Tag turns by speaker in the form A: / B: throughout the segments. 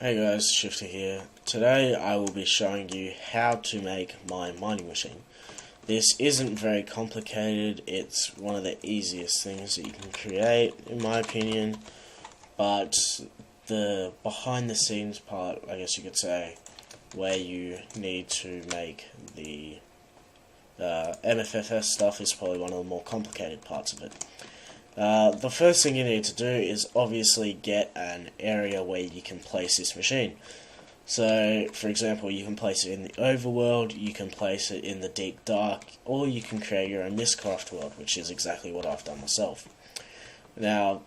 A: Hey guys, Shifter here. Today I will be showing you how to make my mining machine. This isn't very complicated, it's one of the easiest things that you can create in my opinion, but the behind the scenes part, I guess you could say, where you need to make the MFFS stuff is probably one of the more complicated parts of it. The first thing you need to do is obviously get an area where you can place this machine. So, for example, you can place it in the overworld, you can place it in the deep dark, or you can create your own Mistcraft world, which is exactly what I've done myself. Now,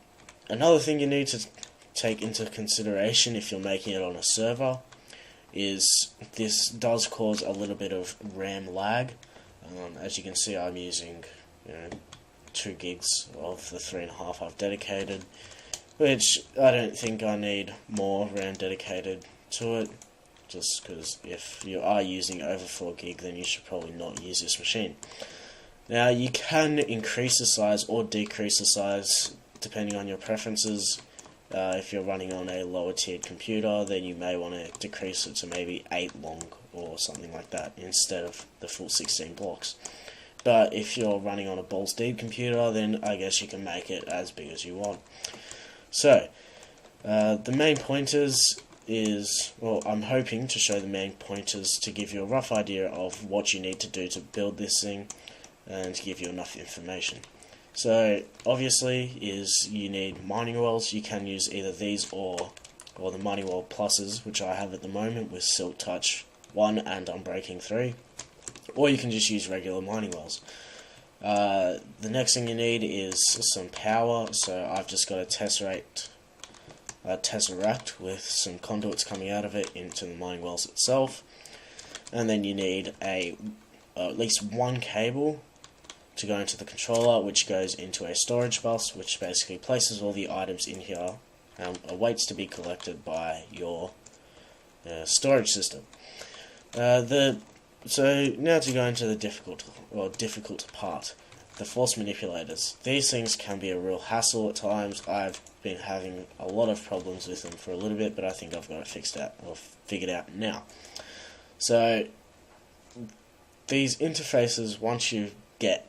A: another thing you need to take into consideration if you're making it on a server is this does cause a little bit of RAM lag. As you can see, I'm using 2 gigs of the 3.5 I've dedicated, which I don't think I need more RAM dedicated to it, just because if you are using over 4 gig then you should probably not use this machine. Now you can increase the size or decrease the size depending on your preferences. If you're running on a lower tiered computer, then you may want to decrease it to maybe 8 long or something like that instead of the full 16 blocks. But if you're running on a balls deep computer, then I guess you can make it as big as you want. So, the main pointers is, well, I'm hoping to show the main pointers to give you a rough idea of what you need to do to build this thing and to give you enough information. So, obviously, is you need mining wells. You can use either these or the mining well pluses, which I have at the moment with Silk Touch 1 and Unbreaking 3. Or you can just use regular mining wells. The next thing you need is some power, so I've just got a tesseract with some conduits coming out of it into the mining wells itself. And then you need at least one cable to go into the controller, which goes into a storage bus, which basically places all the items in here and awaits to be collected by your storage system. So now to go into the difficult part, the force manipulators. These things can be a real hassle at times. I've been having a lot of problems with them for a little bit, but I think I've got it figured out now. So these interfaces, once you get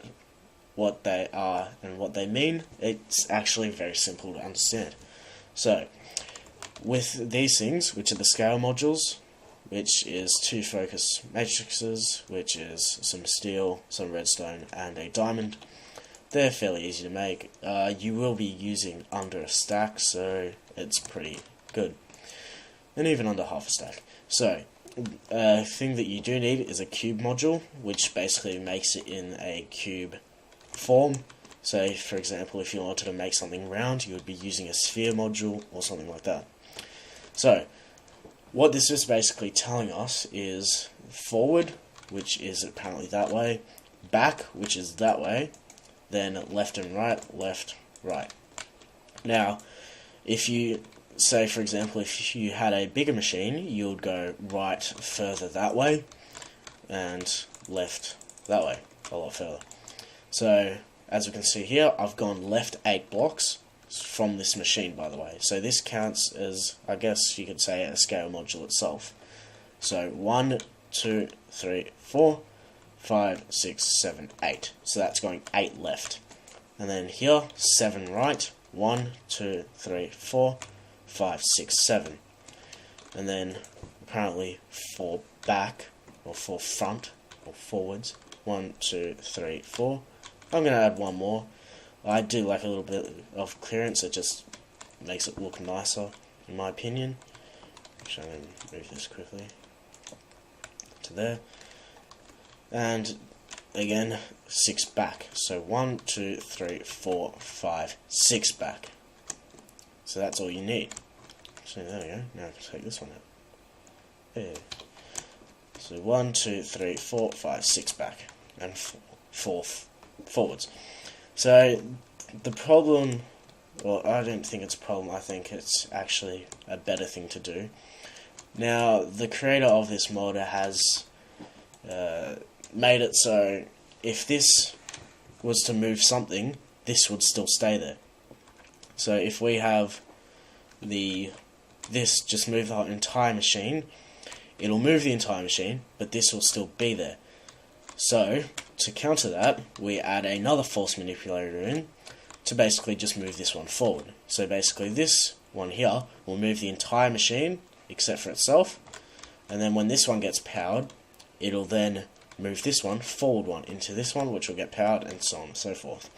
A: what they are and what they mean, it's actually very simple to understand. So with these things, which are the scale modules, which is 2 focus matrices, which is some steel, some redstone, and a diamond. They're fairly easy to make. You will be using under a stack, so it's pretty good. And even under half a stack. So, a thing that you do need is a cube module, which basically makes it in a cube form. So, for example, if you wanted to make something round, you would be using a sphere module or something like that. So, what this is basically telling us is forward, which is apparently that way, back, which is that way, then left and right, left, right. Now, if you say, for example, if you had a bigger machine, you would go right further that way, and left that way, a lot further. So, as we can see here, I've gone left 8 blocks, from this machine, by the way. So this counts as, I guess you could say, a scale module itself. So 1, 2, 3, 4, 5, 6, 7, 8. So that's going 8 left. And then here, 7 right. 1, 2, 3, 4, 5, 6, 7. And then apparently 4 back, or 4 front, or forwards. 1, 2, 3, 4. I'm going to add one more. I do like a little bit of clearance, it just makes it look nicer, in my opinion. So I'm going to move this quickly to there. And again, 6 back. So 1, 2, 3, 4, 5, 6 back. So that's all you need. So there we go. Now I can take this one out. There. So 1, 2, 3, 4, 5, 6 back. And 4 forwards. So, the problem, well, I don't think it's a problem, I think it's actually a better thing to do. Now, the creator of this mod has made it so if this was to move something, this would still stay there. So, if we have the this just move the entire machine, it'll move the entire machine, but this will still be there. So, to counter that, we add another force manipulator in to basically just move this one forward. So basically this one here will move the entire machine, except for itself, and then when this one gets powered, it'll then move this one, forward one, into this one, which will get powered, and so on and so forth.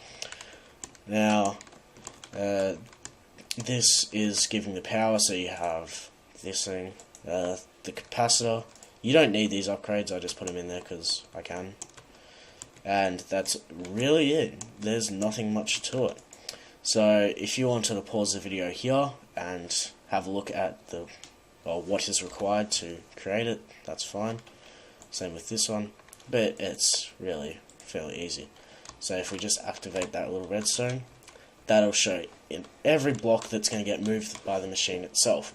A: Now, this is giving the power, so you have this thing, the capacitor. You don't need these upgrades, I just put them in there because I can. And that's really it. There's nothing much to it. So if you wanted to pause the video here and have a look at what is required to create it, that's fine. Same with this one, but it's really fairly easy. So if we just activate that little redstone, that'll show in every block that's going to get moved by the machine itself.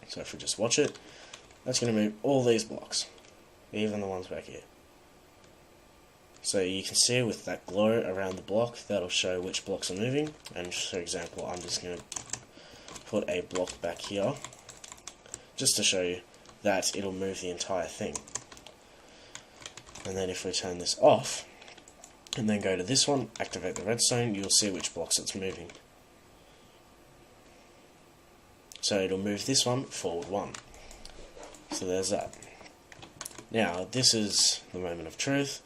A: So if we just watch it, that's going to move all these blocks, even the ones back here. So you can see with that glow around the block, that'll show which blocks are moving. And for example, I'm just going to put a block back here, just to show you that it'll move the entire thing. And then if we turn this off, and then go to this one, activate the redstone, you'll see which blocks it's moving. So it'll move this one forward one. So there's that. Now, this is the moment of truth.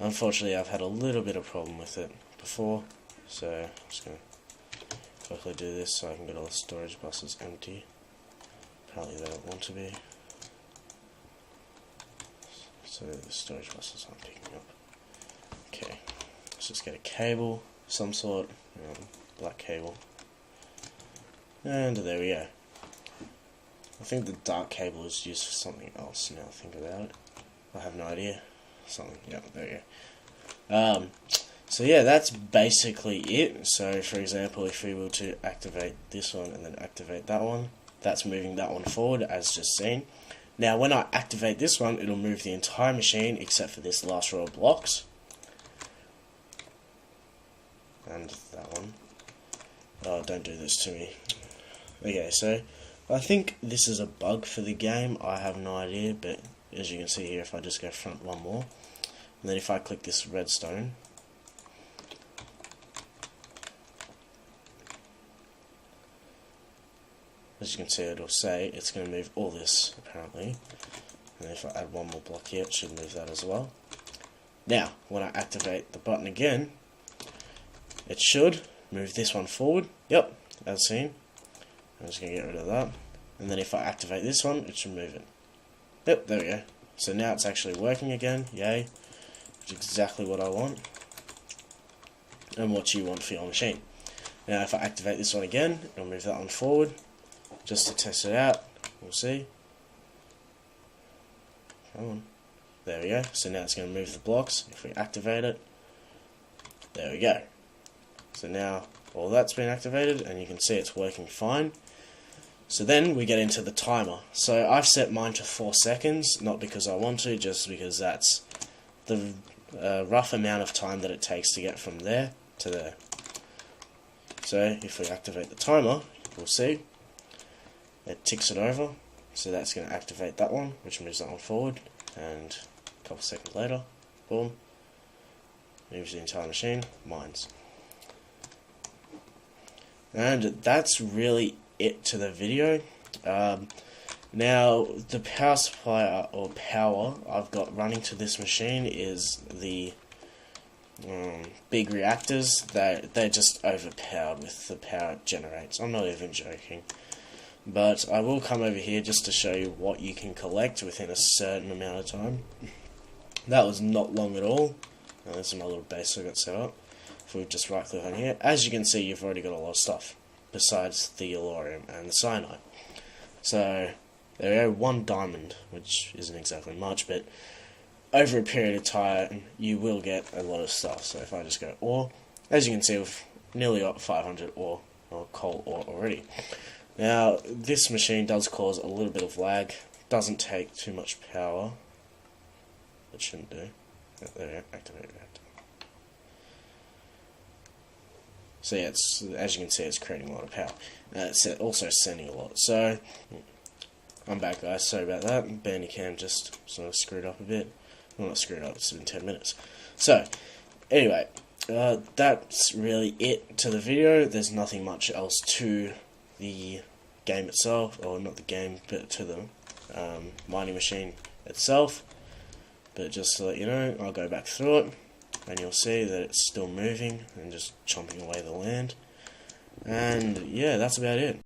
A: Unfortunately, I've had a little bit of problem with it before, so I'm just going to quickly do this so I can get all the storage buses empty. Apparently they don't want to be. So the storage buses aren't picking up. Okay, let's just get a cable, some sort, black cable. And there we go. I think the dark cable is used for something else now I think about it. I have no idea. Something, yeah, there you go. So yeah, that's basically it. So for example, if we were to activate this one and then activate that one, that's moving that one forward as just seen. Now when I activate this one, it'll move the entire machine except for this last row of blocks. And that one. Oh, don't do this to me. Okay, so I think this is a bug for the game. I have no idea, but as you can see here, if I just go front one more, and then if I click this redstone, as you can see, it'll say it's going to move all this, apparently. And if I add one more block here, it should move that as well. Now, when I activate the button again, it should move this one forward. Yep, as seen. I'm just going to get rid of that. And then if I activate this one, it should move it. Yep, there we go. So now it's actually working again. Yay. Which is exactly what I want. And what you want for your machine. Now if I activate this one again, it'll move that one forward. Just to test it out. We'll see. Come on. There we go. So now it's going to move the blocks. If we activate it, there we go. So now all that's been activated and you can see it's working fine. So then we get into the timer. So I've set mine to 4 seconds, not because I want to, just because that's the rough amount of time that it takes to get from there to there. So if we activate the timer, we'll see it ticks it over. So that's going to activate that one, which moves that one forward, and a couple seconds later, boom, moves the entire machine, mines. And that's really it to the video. Now the power supply or power I've got running to this machine is the big reactors. They're just overpowered with the power it generates. I'm not even joking. But I will come over here just to show you what you can collect within a certain amount of time. That was not long at all. This is my little base I got set up. If we just right click on here, as you can see, you've already got a lot of stuff besides the yellorium and the cyanide. So there we go, 1 diamond, which isn't exactly much, but over a period of time you will get a lot of stuff. So if I just go ore, as you can see, we've nearly got 500 ore or coal ore already. Now this machine does cause a little bit of lag, doesn't take too much power. It shouldn't do. There we go, activate reactor. So yeah, it's, as you can see, it's creating a lot of power. It's also sending a lot. So I'm back, guys. Sorry about that. Bandicam just sort of screwed up a bit. Well, not screwed up. It's been 10 minutes. So anyway, that's really it to the video. There's nothing much else to the game itself, or not the game, but to the mining machine itself. But just to let you know, I'll go back through it, and you'll see that it's still moving and just chomping away the land. And yeah, that's about it.